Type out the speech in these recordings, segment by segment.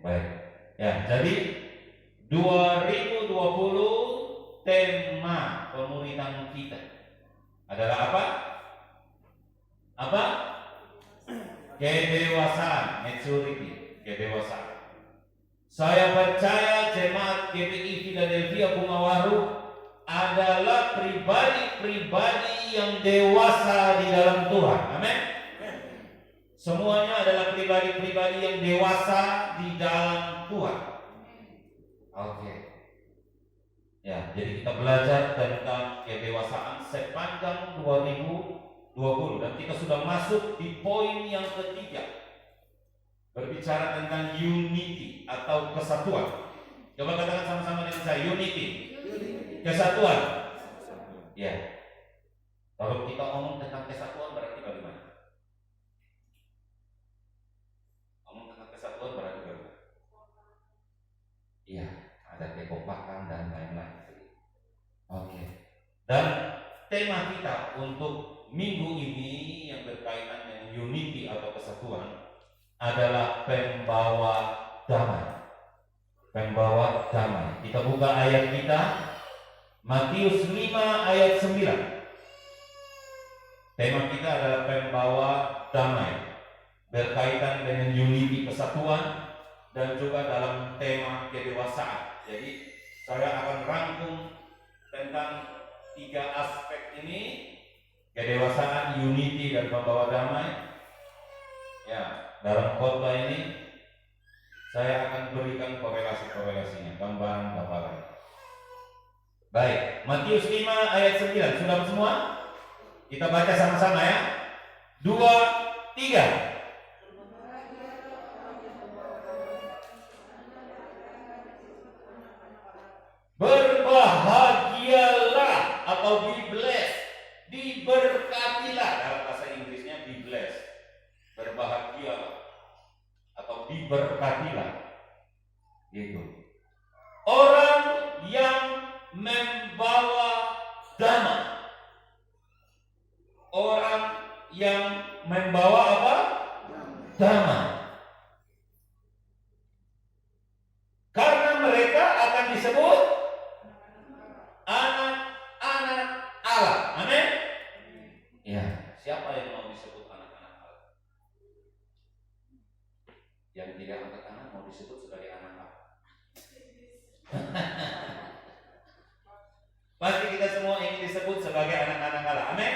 baik. Ya, jadi 2020 tema pemuridan kita adalah apa? Apa? Kedewasaan, maturity, kedewasaan. Saya percaya jemaat GPI Philadelphia Bungawaru adalah pribadi-pribadi yang dewasa di dalam Tuhan. Amin. Semuanya adalah pribadi-pribadi yang dewasa di dalam Tuhan. Oke. Ya, jadi kita belajar tentang kedewasaan sepanjang 2020 dan kita sudah masuk di poin yang ketiga. Berbicara tentang unity atau kesatuan. Coba katakan sama-sama dengan saya, unity. Kesatuan. Ya. Kalau kita ngomong tentang kesatuan berarti bagaimana? Ngomong tentang kesatuan berarti bagaimana? Iya, ada kekompakan dan lain-lain. Oke. Dan tema kita untuk minggu ini yang berkaitan dengan unity atau kesatuan adalah pembawa damai. Pembawa damai. Kita buka ayat kita Matius 5 ayat 9. Tema kita adalah pembawa damai, berkaitan dengan unity kesatuan dan juga dalam tema kedewasaan. Jadi saya akan rangkum tentang 3 aspek ini, kedewasaan, unity dan pembawa damai. Ya, dalam khotbah ini saya akan berikan korelasi-korelasinya, gambaran-gambaran. Baik, Matius 5 ayat 9. Sudah semua? Kita baca sama-sama ya. 2, 3. Berbahagialah atau be blessed, diberkatilah, dalam bahasa Inggrisnya be blessed. Berbahagialah atau diberkatilah, gitu. Orang yang membawa damai. Orang yang membawa apa? Damai. Karena mereka akan disebut anak-anak Allah. Amin. Ya, siapa yang mau disebut anak-anak Allah? Yang tidak angkat tangan mau disebut sebagai anak Allah. Pasti kita semua ingin disebut sebagai anak-anak Allah. Amin.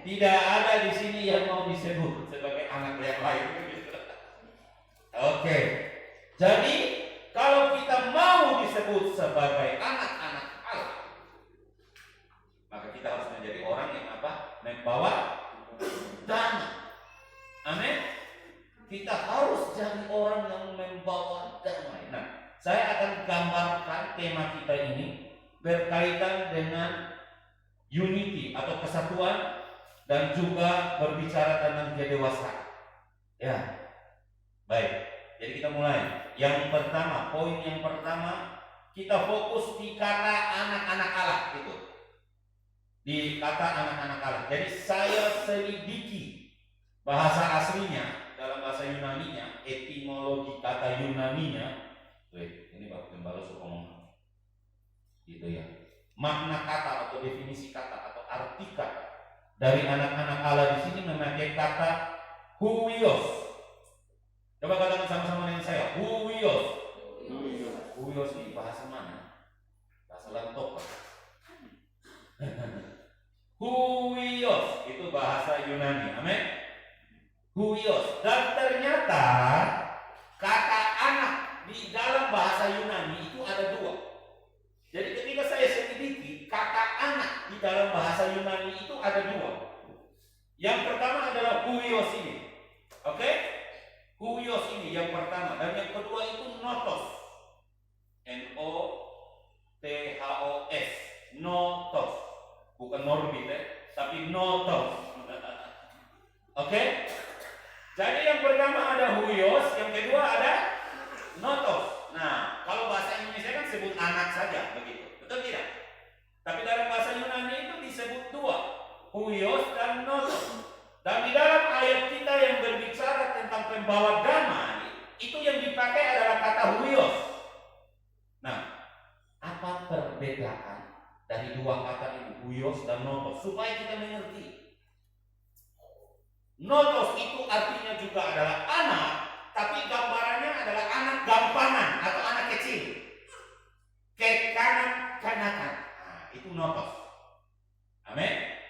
Tidak ada di sini yang mau disebut sebagai anak yang lain. Oke. Jadi kalau kita mau disebut sebagai anak-anak Allah, maka kita harus menjadi orang yang apa? Membawa damai. Amin. Kita harus jadi orang yang membawa damai. Nah, saya akan gambarkan tema kita ini berkaitan dengan unity atau kesatuan dan juga berbicara tentang kedewasaan. Ya, baik. Jadi kita mulai. Yang pertama, poin yang pertama, kita fokus di kata anak-anak Allah itu. Di kata anak-anak Allah. Jadi saya selidiki bahasa aslinya dalam bahasa Yunaninya, etimologi kata Yunaninya. Ini Pak Gembala suka ngomong. Gitu ya. Makna kata atau definisi kata atau arti kata dari anak-anak Allah di sini memakai kata huios. Coba katakan sama-sama dengan saya, huios. Huios ini bahasa mana? Bahasa Lantok. Huios itu bahasa Yunani. Amin. Huios. Dan ternyata kata anak di dalam bahasa Yunani itu ada 2. Jadi ketika saya selidiki kata anak di dalam bahasa Yunani itu ada 2. Yang pertama adalah huios ini. Oke? Huios ini yang pertama, dan yang kedua itu notos. N-O-T-H-O-S. Notos. Bukan norbit tapi notos. Oke? Jadi yang pertama ada huios, yang kedua ada notos. Nah, kalau bahasa Indonesia kan sebut anak saja begitu. Betul tidak? Tapi dalam bahasa Yunani itu disebut 2, huios dan notos. Dan di dalam ayat kita yang berbicara tentang pembawa damai, itu yang kata huios. Nah, apa perbedaan dari dua kata ini, huios dan notos, supaya kita mengerti? Notos itu artinya juga adalah anak, tapi gambarannya adalah anak gampangan atau anak kecil, kekanak-kanakan. Nah, itu notos. Amin.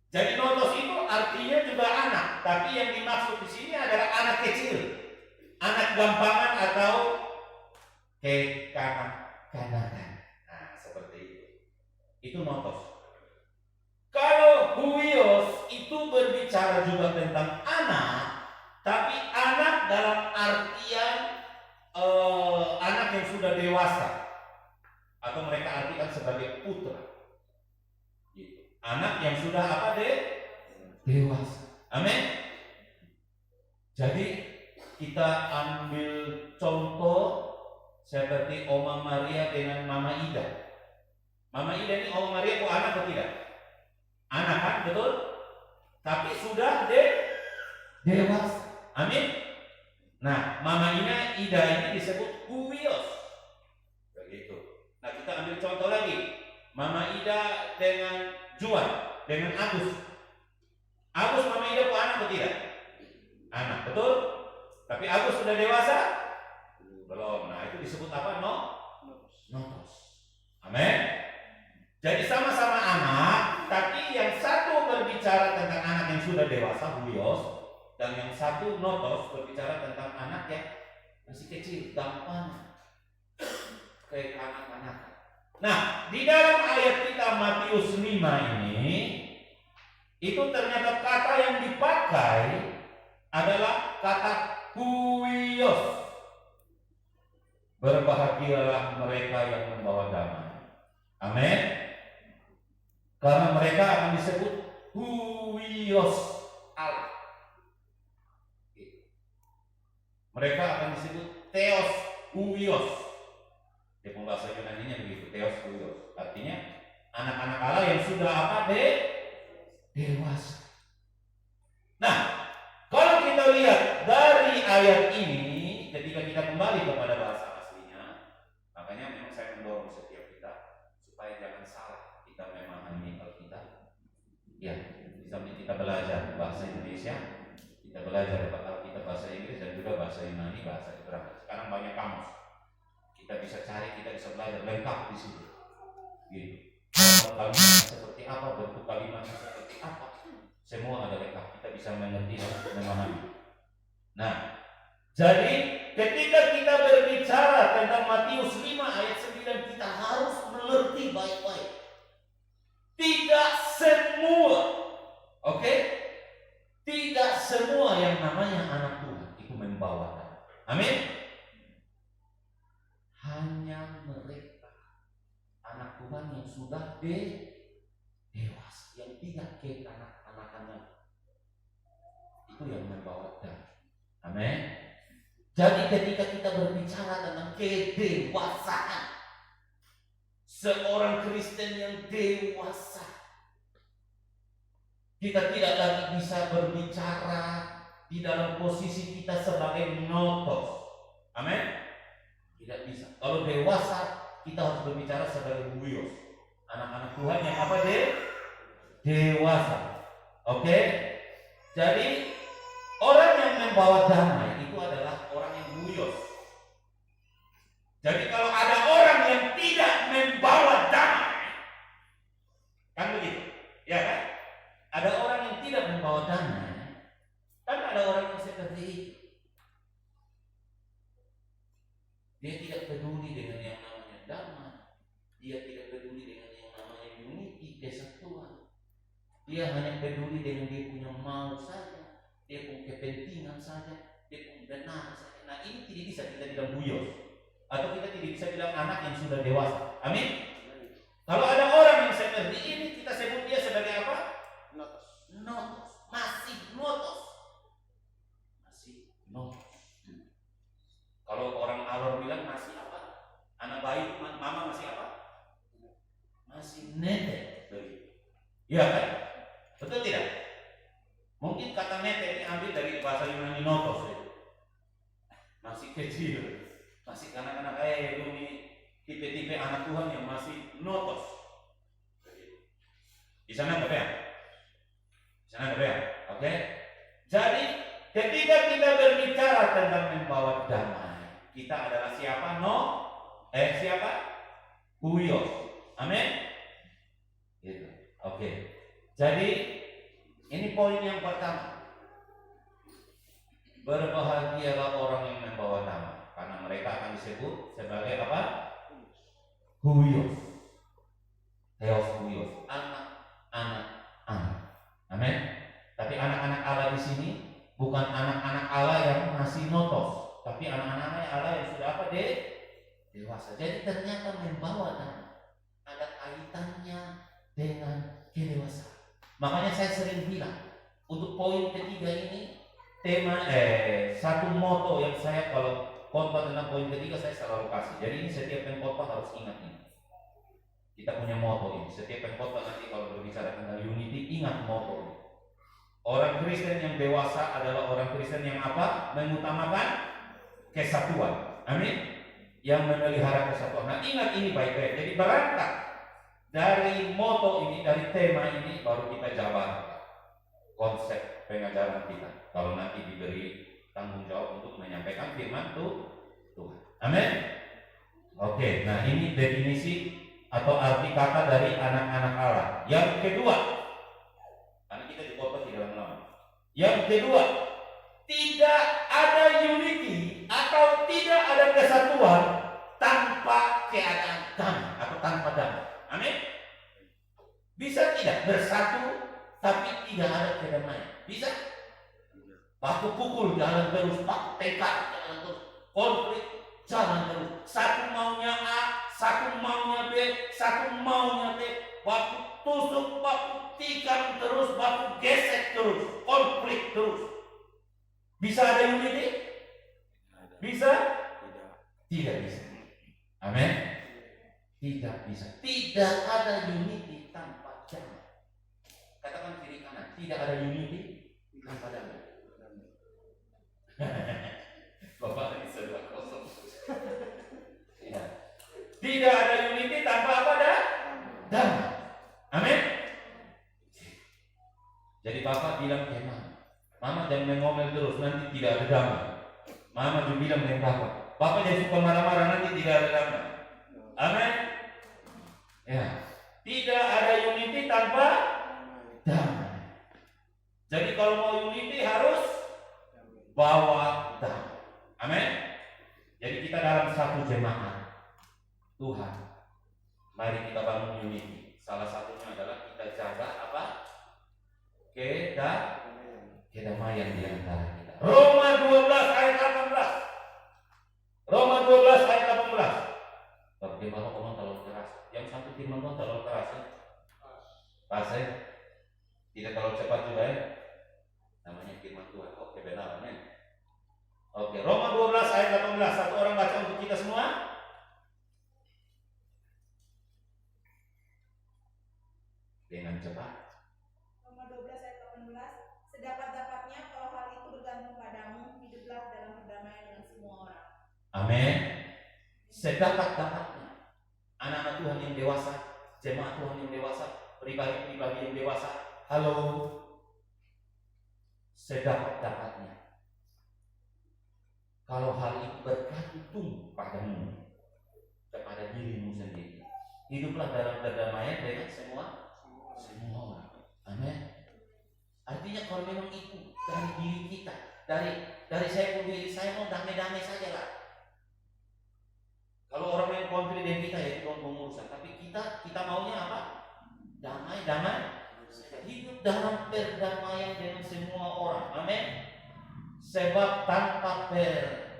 Jadi notos itu artinya juga anak, tapi yang dimaksud di sini adalah anak kecil, anak gampangan atau kekanak-kanakan. Nah, seperti itu. Itu notos. Kalau huios itu berbicara juga tentang anak, tapi anak dalam artian anak yang sudah dewasa, atau mereka artikan sebagai putra. Gitu. Anak yang sudah apa deh? Dewasa. Amin. Jadi kita ambil contoh seperti Oma Maria dengan Mama Ida. Mama Ida ini Oma Maria kok anak atau tidak? Anak kan, betul? Tapi sudah dewasa. Amin. Nah, Mama Ida ini disebut huios. Begitu. Nah, kita ambil contoh lagi. Mama Ida dengan Juan, dengan Agus. Agus Mama Ida kok anak atau tidak? Anak, betul? Tapi Agus sudah dewasa? Belum. Nah, itu disebut apa? Notos. Amin. Jadi sama-sama anak, tapi yang satu berbicara tentang anak yang sudah dewasa, huios, dan yang satu notos berbicara tentang anak yang masih kecil, gampang, kayak anak-anak. Nah, di dalam ayat kita Matius 5 ini, itu ternyata kata yang dipakai adalah kata huios. Berbahagialah mereka yang membawa damai. Amin. Karena mereka akan disebut huios Allah. Mereka akan disebut theos huios. Di bahasa Yunaninya begitu, theos huios. Artinya anak-anak Allah yang sudah apa dewasa. Nah, kalau kita lihat dari ayat ini, ketika kita kembali kepada bahasa aslinya, makanya memang saya mendorong setiap kita supaya jangan salah kita memahami Alkitab. Ya, sambil kita belajar bahasa Indonesia, kita belajar Alkitab bahasa Inggris dan juga bahasa Yunani, bahasa Ibrani. Sekarang banyak kamus, kita bisa cari, kita bisa belajar lengkap di situ. Gitu. Kalimat seperti apa, bentuk kalimatnya seperti apa, semua ada lengkap. Kita bisa mengerti dan memahami. Nah, jadi ketika kita berbicara tentang Matius 5 ayat 9, kita harus mengerti baik-baik. Tidak semua, oke? Tidak semua yang namanya anak Tuhan itu membawa damai. Amin. Hanya mereka anak Tuhan yang sudah dewasa, yang tidak kekanak-kanakannya, itu yang membawa damai. Amin. Jadi ketika kita berbicara tentang kedewasaan, seorang Kristen yang dewasa, kita tidak lagi bisa berbicara di dalam posisi kita sebagai notos. Amin. Tidak bisa. Kalau dewasa, kita harus berbicara sebagai huios, anak-anak Tuhan yang apa dewasa. Oke. Jadi orang yang membawa damai itu adalah orang yang huios. Jadi kalau ada orang yang tidak membawa damai, kan begitu, ya kan? Ada orang yang tidak membawa damai, kan ada orang yang seperti itu. Dia tidak peduli dengan yang namanya damai, dia tidak peduli dengan yang namanya unity, kesatuan. Dia hanya peduli dengan dia punya mau saja, dia punya kepentingan saja, dia punya benar saja. Nah, ini tidak bisa kita bilang huios, atau kita tidak bisa bilang anak yang sudah dewasa. Amin. Kalau ada orang yang seperti ini, kita sebut dia sebagai apa? Notos. Masih notos. Kalau orang alor bilang masih apa? Anak bayi, mama masih apa? Masih netek. Iya kan? Betul tidak? Mungkin kata netek ini ambil dari bahasa Yunani notos. Masih kecil. Masih anak-anak ini tipe-tipe anak Tuhan yang masih notos. Di sana nggak ya? Di sana nggak ya? Oke. Jadi ketika kita berbicara tentang membawa damai, kita adalah siapa? Siapa? Huios. Amin. Gitu. Oke. Jadi ini poin yang pertama. Berbahagialah orang yang membawa damai, karena mereka akan disebut sebagai apa? Huios. Theos Huios. Anak-anak Allah. Amin. Tapi anak-anak Allah di sini bukan anak-anak Allah yang masih notos, tapi anak-anak Allah yang sudah apa? Dewasa. Jadi ternyata membawa damai ada kaitannya dengan kedewasaan. Makanya saya sering bilang untuk poin ketiga ini tema satu moto yang saya kalau khotbah tentang poin ketiga saya selalu kasih. Jadi ini setiap pengkhotbah harus ingat ini. Kita punya moto ini. Setiap pengkhotbah nanti kalau berbicara tentang unity ingat moto ini. Orang Kristen yang dewasa adalah orang Kristen yang apa? Mengutamakan kesatuan. Amin. Yang memelihara kesatuan. Nah ingat ini baik-baik. Jadi berangkat dari moto ini, dari tema ini baru kita jabarkan konsep pengajaran kita. Kalau nanti diberi tanggung jawab untuk menyampaikan firman Tuhan. Amin. Oke, nah ini definisi atau arti kata dari anak-anak Allah. Yang kedua, karena kita di kota tidak lama. Yang kedua, tidak ada unity atau tidak ada kesatuan tanpa keadaan damai atau tanpa damai. Amin. Bisa tidak bersatu tapi tidak ada kedamaian? Bisa? Baku pukul jalan terus, baku tekad jalan terus, konflik jalan terus. Satu maunya A, satu maunya B, satu maunya B. Baku tusuk, baku tikam terus, baku gesek terus, konflik terus. Bisa ada unity? Bisa? Tidak bisa. Amin. Tidak bisa. Tidak ada unity tanpa damai. Katakan kiri kanan. Tidak ada unity tanpa damai. Bapak ini sudah kosong. Ya. Tidak ada unity tanpa apa dah? Damai. Amin. Jadi Bapak bilang ke Mama jangan mengomel terus nanti tidak ada damai. Mama juga bilang dengan Bapak jangan suka marah-marah nanti tidak ada damai. Amin. Ya. Tidak ada unity tanpa damai. Jadi kalau mau unity harus bawa damai. Amin. Jadi kita dalam satu jemaat Tuhan, mari kita bangun unity. Salah satunya adalah kita jaga apa? Kedamaian di antara kita. Roma 12 ayat 18. Roma 12 ayat 18. Tapi kalau ngomong terlalu keras, yang satu firman Tuhan terlalu keras ya? Pas ya? Tidak terlalu cepat juga ya? Namanya firman Tuhan. Oke, benar ya? Oke, Roma 12 ayat 18. Satu orang baca untuk kita semua. Dengan cepat. Roma 12 ayat 18. Sedapat-dapatnya kalau hal itu bergantung padamu, hiduplah dalam perdamaian dengan semua orang. Amin. Sedapat-dapatnya anak-anak Tuhan yang dewasa, jemaat Tuhan yang dewasa, pribadi-pribadi yang dewasa. Halo. Sedapat-dapatnya. Kalau hal itu bergantung padamu, kepada dirimu sendiri, hiduplah dalam perdamaian dengan semua orang. Amin. Artinya kalau memang itu dari diri kita, dari saya pun diri saya mau damai-damai saja lah. Kalau orang yang konflik dengan kita ya itu pengurusan, tapi kita maunya apa? Damai. Hidup dalam perdamaian dengan semua orang. Amin. Sebab tanpa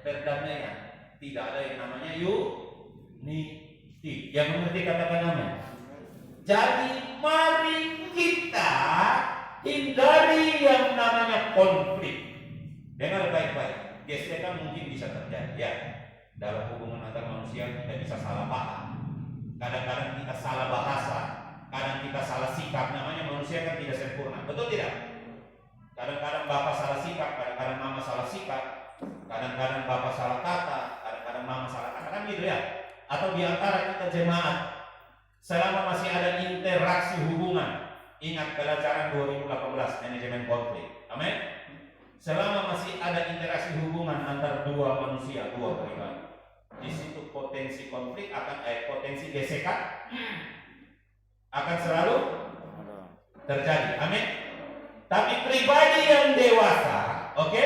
perdamaian tidak ada yang namanya unity. Yang mengerti katakan amin. Jadi mari kita hindari yang namanya konflik. Dengar baik-baik. Gesekan mungkin bisa terjadi ya. Dalam hubungan antar manusia kita bisa salah paham. Kadang-kadang kita salah bahasa, kadang kita salah sikap. Namanya manusia kan tidak sempurna. Betul tidak? Kadang-kadang bapak salah sikap, kadang-kadang mama salah sikap, kadang-kadang bapak salah kata, kadang-kadang mama salah gitu ya, atau di antara kita jemaat, selama masih ada interaksi hubungan, ingat pelajaran 2018 manajemen konflik, amin. Selama masih ada interaksi hubungan antar dua manusia, dua pribadi, di situ potensi konflik potensi gesekan akan selalu terjadi, amin. Tapi pribadi yang dewasa, oke,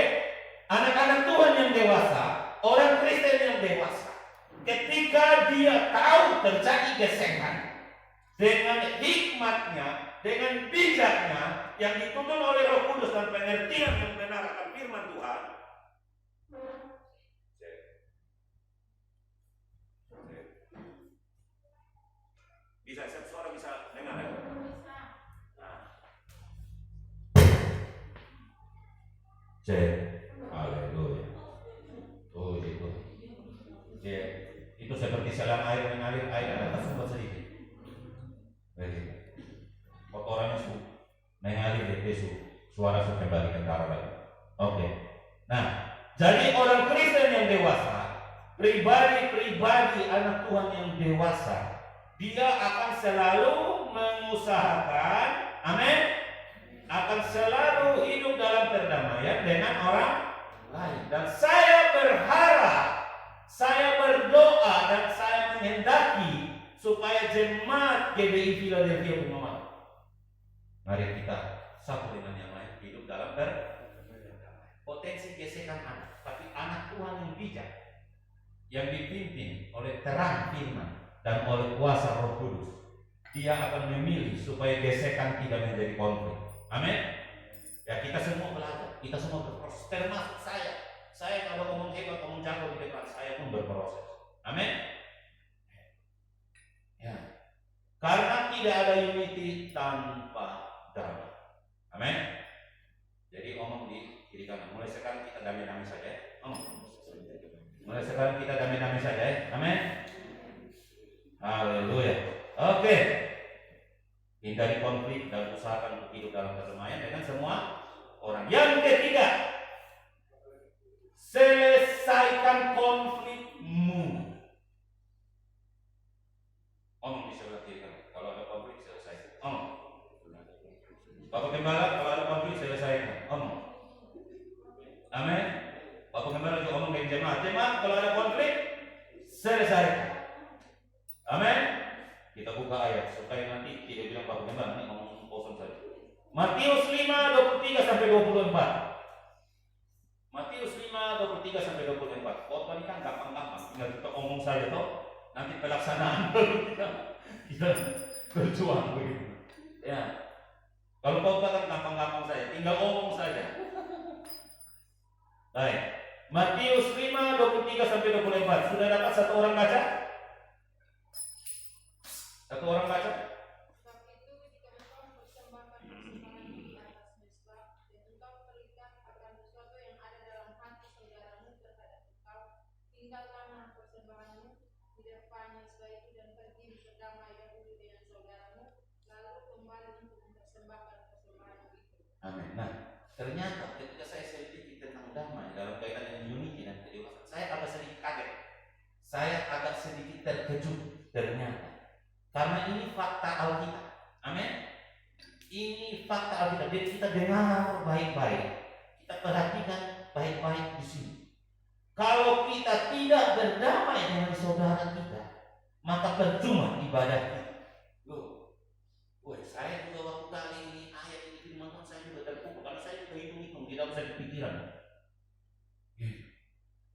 anak-anak Tuhan yang dewasa, orang Kristen yang dewasa, ketika dia tahu terjadi gesekan, dengan hikmatnya, dengan bijaknya yang dituntun oleh Roh Kudus dan pengertian yang benar akan firman Tuhan, bisa suara bisa dengar ya? Cek, haleluya. Oh itu, ya, itu seperti selang air mengalir, air ada tersumbat sedikit. Kotorannya mengalir dari suara kembali ke arah lagi. Oke. Nah, jadi orang Kristen yang dewasa, pribadi anak Tuhan yang dewasa, dia akan selalu mengusahakan, amin, akan selalu hidup dalam perdamaian dengan orang lain. Dan saya berharap, saya berdoa dan saya menghendaki supaya jemaat GBI Philadelphia Bungoma, mari kita satu dengan yang lain hidup dalam perdamaian. Potensi gesekan ada, tapi anak Tuhan yang bijak, yang dipimpin oleh terang firman dan oleh kuasa Roh Kudus, dia akan memilih supaya gesekan tidak menjadi konflik. Amin. Ya, kita semua belajar, kita semua berproses, termasuk saya. Saya kalau ngomong hebat, ngomong jago di depan, saya pun berproses. Amin. Ya. Karena tidak ada unity tanpa damai. Amin. Jadi omong di kiri kanan. Mulai sekarang kita damai-damai saja. Mulai sekarang kita damai-damai saja. Amin. Haleluya. Oke. Hindari konflik dan usahakan untuk hidup dalam perdamaian dengan semua orang. Yang ketiga, selesaikan konflikmu. Omong di sebelah kiri kanan. Kalau ada konflik selesaikan. Omong. Bapak Gembala, kalau ada konflik selesaikan. Omong. Amin. Bapak Gembala juga omong dengan jemaat, kalau ada konflik selesaikan. Amin. Kita buka ayat supaya nanti tidak bilang Bapak Gembala ini ngomong kosong saja. Matius 5:23 sampai 24. Matius 5:23 sampai 24. Khotbah ini kan gampang-gampang, tinggal kita omong saja toh. Nanti pelaksanaan baru kita berjuang begitu. Ya. Kalau khotbah kan gampang-gampang saja, tinggal omong saja. Baik. Matius 5:23 sampai 24. Sudah dapat satu orang baca? Satu orang baca? Sebab itu jika engkau mempersembahkan persembahan di atas mezbah dan engkau terikat akan sesuatu yang ada dalam hati saudaramu terhadap engkau, tinggalkanlah persembahanmu di depan mezbah itu dan pergi berdamai dahulu dengan saudaramu, lalu kembali untuk mempersembahkan persembahan itu. Amin. Nah, ternyata ketika saya sedikit tentang damai dalam kaitan dengan unity dan kedewasaan, saya agak sedikit kaget. Saya agak sedikit terkejut ternyata. Karena ini fakta Alkitab. Amin. Ini fakta Alkitab. Jadi kita dengar baik-baik. Kita perhatikan baik-baik di sini. Kalau kita tidak berdamai dengan saudara kita, maka percuma ibadah kita. Loh, saya juga waktu kali ini ayat ini firman Tuhan, saya juga terpukul karena saya juga hitung-hitung, tidak usah dipikiran.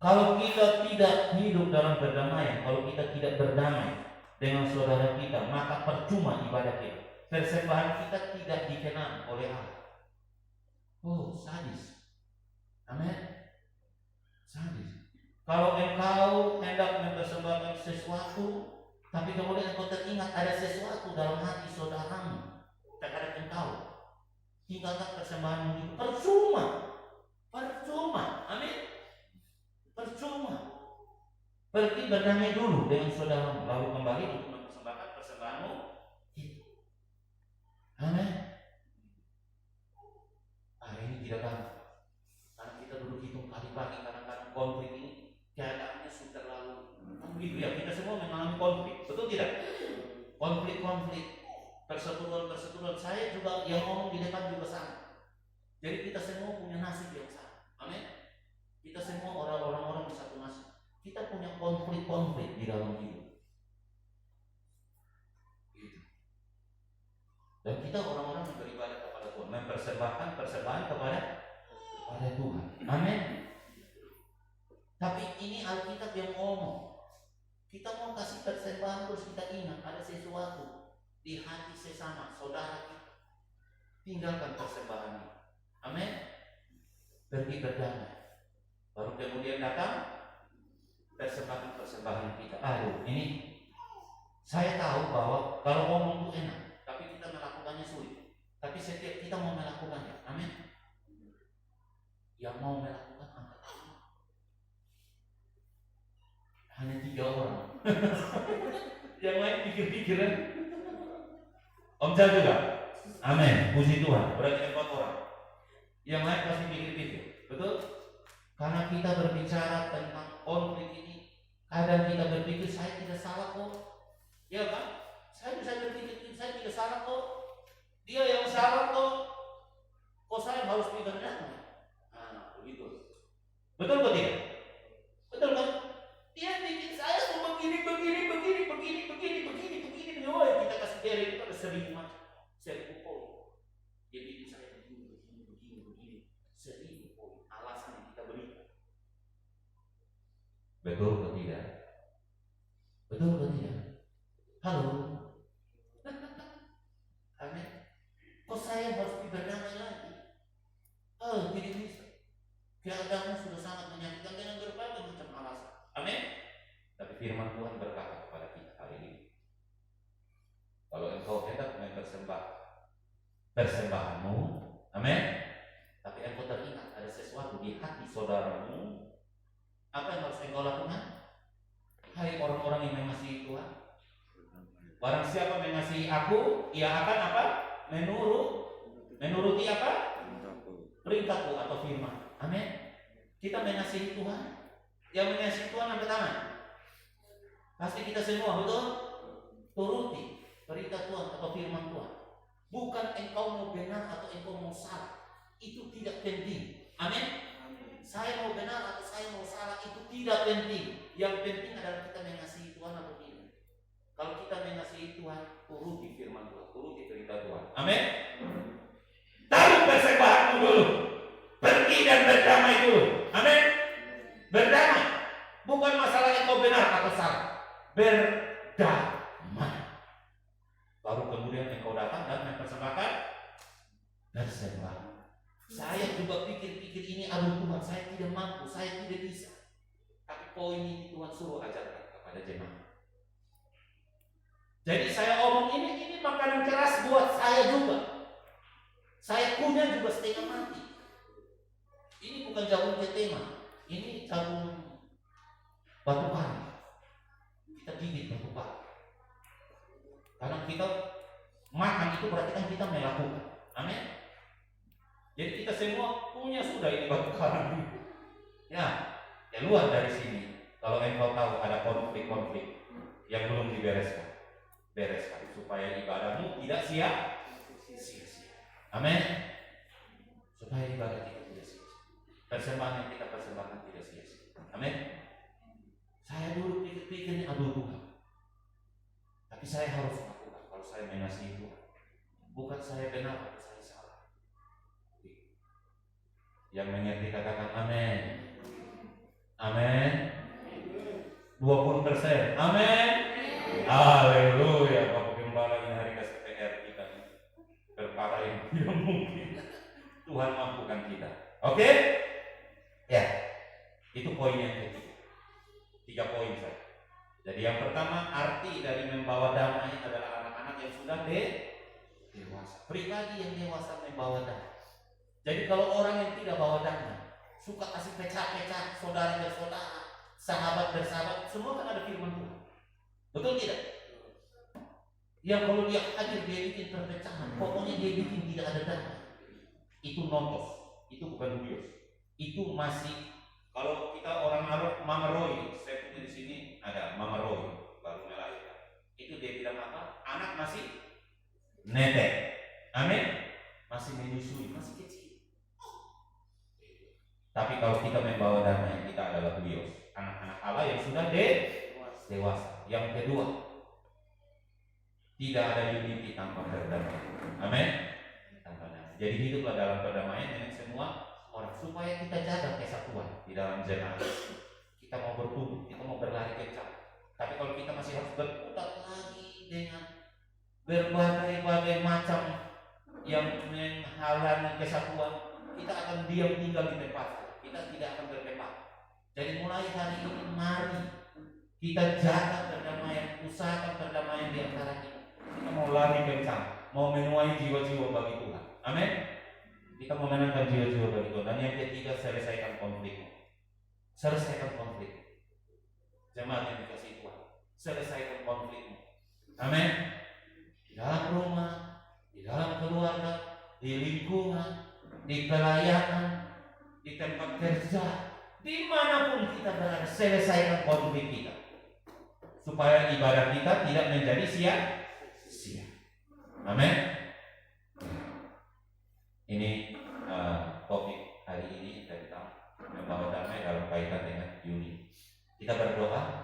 Kalau kita tidak hidup dalam perdamaian, kalau kita tidak berdamai dengan saudara kita, maka percuma ibadah kita. Persembahan kita tidak dikenal oleh Allah. Oh, sadis. Amin. Sadis. Kalau engkau hendak mempersembahkan sesuatu, tapi kemudian engkau teringat ada sesuatu dalam hati saudaramu terhadap engkau, tinggalkan persembahan itu. Percuma. Percuma. Amin. Percuma. Pergi berdamai dulu dengan saudaramu, lalu kembali untuk mempersembahkan persembahanmu itu. Amin. Ini tidak gampang. Karena kita duduk hitung kali pagi, kadang-kadang konflik ini keadaannya sudah terlalu begitu ya, kita semua mengalami konflik, betul tidak? Konflik-konflik, persetujuan. Saya juga yang ngomong di depan juga sama. Jadi kita semua punya nasib yang sama. Amin. Kita semua orang-orang di satu nasib. Kita punya konflik-konflik di dalam hidup. Gitu. Dan kita orang-orang yang beribadah kepada Tuhan, mempersembahkan persembahan kepada Tuhan. Amin. Tapi ini Alkitab yang ngomong. Kita mau kasih persembahan terus kita ingat ada sesuatu di hati sesama saudara kita. Tinggalkan persembahan ini. Amin. Pergi berdamai. Baru kemudian datang persembahan kita. Aduh, ini saya tahu bahwa kalau ngomong itu enak, tapi kita melakukannya sulit. Tapi setiap kita mau melakukannya. Amin. Yang mau melakukan angkat tangan. Hanya 3 orang. Yang lain pikir-pikiran. Om Jal juga. Amin. Puji Tuhan. Berarti 4 orang. Yang lain pasti pikir-pikir. Betul? Karena kita berbicara tentang konflik ini, kadang kita berpikir saya tidak salah kok. Ya kan? Saya bisa berpikir saya tidak salah kok. Dia yang salah kok. Kok saya harus berdamai? Nah, begitu. Betul kok tidak? Betul kan? Dia bikin saya mau begini. Oh, kita kasih dari itu ada 1000 macam. 1000 poin. Dia bikin saya begini. 1000 poin. Alasan yang kita berikan. Betul atau tidak? Betul atau tidak? Halo? Amin. Kok saya harus berdamai lagi? Oh, tidak bisa. Keadaanmu sudah sangat menyakitkan dengan berbagai macam alasan. Amin. Tapi firman Tuhan berkata kepada kita hari ini, kalau engkau hendak persembahanmu, amin. Tapi engkau teringat ada sesuatu di hati saudaramu, apa yang harus engkau lakukan? Hai orang-orang yang mengasihi Tuhan, barang siapa mengasihi aku, ia akan apa? Menuruti apa? Perintahku atau firman. Amin. Kita mengasihi Tuhan. Yang mengasihi Tuhan angkat tangan. Pasti kita semua, betul? Turuti perintah Tuhan atau firman Tuhan. Bukan engkau mau benar atau engkau mau salah. Itu tidak penting. Amin. Saya mau benar atau saya mau salah itu tidak penting. Yang penting adalah kita mengasihi Tuhan atau tidak. Kalau kita mengasihi Tuhan, turuti firman Tuhan, turuti perintah Tuhan. Amin. Taruh persembahanmu dulu. Pergi dan berdamai dulu. Amin. Berdamai. Bukan masalah engkau benar atau salah. Berdamai. Baru kemudian engkau datang dan mempersembahkan persembahan. Saya juga pikir-pikir ini, aduh Tuhan, saya tidak mampu, saya tidak bisa. Tapi poin ini Tuhan suruh ajarkan kepada jemaat. Jadi saya omong ini makanan keras buat saya juga. Saya punya juga setengah mati. Ini bukan jagung ketema, ini jagung batu bara. Kita gigit batu bara. Karena kita makan itu berarti kan kita melakukan. Amin. Jadi kita semua punya sudah ini batu karang. Ya, keluar dari sini. Kalau engkau tahu ada konflik-konflik yang belum dibereskan, bereskan supaya ibadahmu tidak sia-sia. Amin. Supaya ibadah kita tidak sia-sia. Persembahan yang kita persembahkan tidak sia-sia. Amin. Saya dulu pikir-pikir aduh Tuhan. Tapi saya harus melakukan kalau saya mengasihi Tuhan. Bukan saya benar atau saya salah. Yang mengerti katakan amin. Amin. 20%. Amin. Haleluya. Bapak Gembala ini hari kasih PR kita perkara yang tidak mungkin. Tuhan mampukan kita. Oke? Ya. Itu poin yang ketiga. 3 poin saja. Jadi yang pertama, arti dari membawa damai adalah anak-anak yang sudah dewasa. Pribadi yang dewasa membawa damai. Jadi kalau orang yang tidak bawa damai, suka kasih pecah-pecah saudara bersaudara, sahabat bersahabat, semua kan ada firman Tuhan. Betul tidak? Yang kalau dia hadir dia bikin perpecahan, pokoknya dia bikin tidak ada damai. Itu nontos, itu bukan bios. Itu masih, kalau kita orang Mama Roy, saya punya di sini ada Mama masih netek. Amin. Masih menyusui, masih kecil. Tapi kalau kita membawa damai, kita adalah huios, anak-anak Allah yang sudah dewasa. Yang kedua, tidak ada unity tanpa perdamaian. Amin. Jadi hiduplah dalam perdamaian dengan semua orang supaya kita jaga kesatuan di dalam jemaat. Kita mau bertumbuh, kita mau berlari kencang. Tapi kalau kita masih harus berkutat lagi dengan berbagai macam yang menghalangi kesatuan, kita akan diam tinggal di tempat. Kita tidak akan berkembang. Jadi mulai hari ini mari kita jaga perdamaian, usahakan perdamaian di antara kita. Kita mau lari kencang, mau menuai jiwa-jiwa bagi Tuhan. Amin. Kita mau menangkan jiwa-jiwa bagi Tuhan. Dan yang ketiga, selesaikan konflik. Selesaikan konflik. Jemaat yang dikasihi Tuhan, selesaikan konflikmu. Amin. Di dalam rumah, di dalam keluarga, di lingkungan, di pelayanan, di tempat kerja, dimanapun kita berada, selesaikan konflik kita supaya ibadah kita tidak menjadi sia-sia. Amin. Ini topik hari ini tentang membawa damai dalam kaitan dengan unity. Kita berdoa.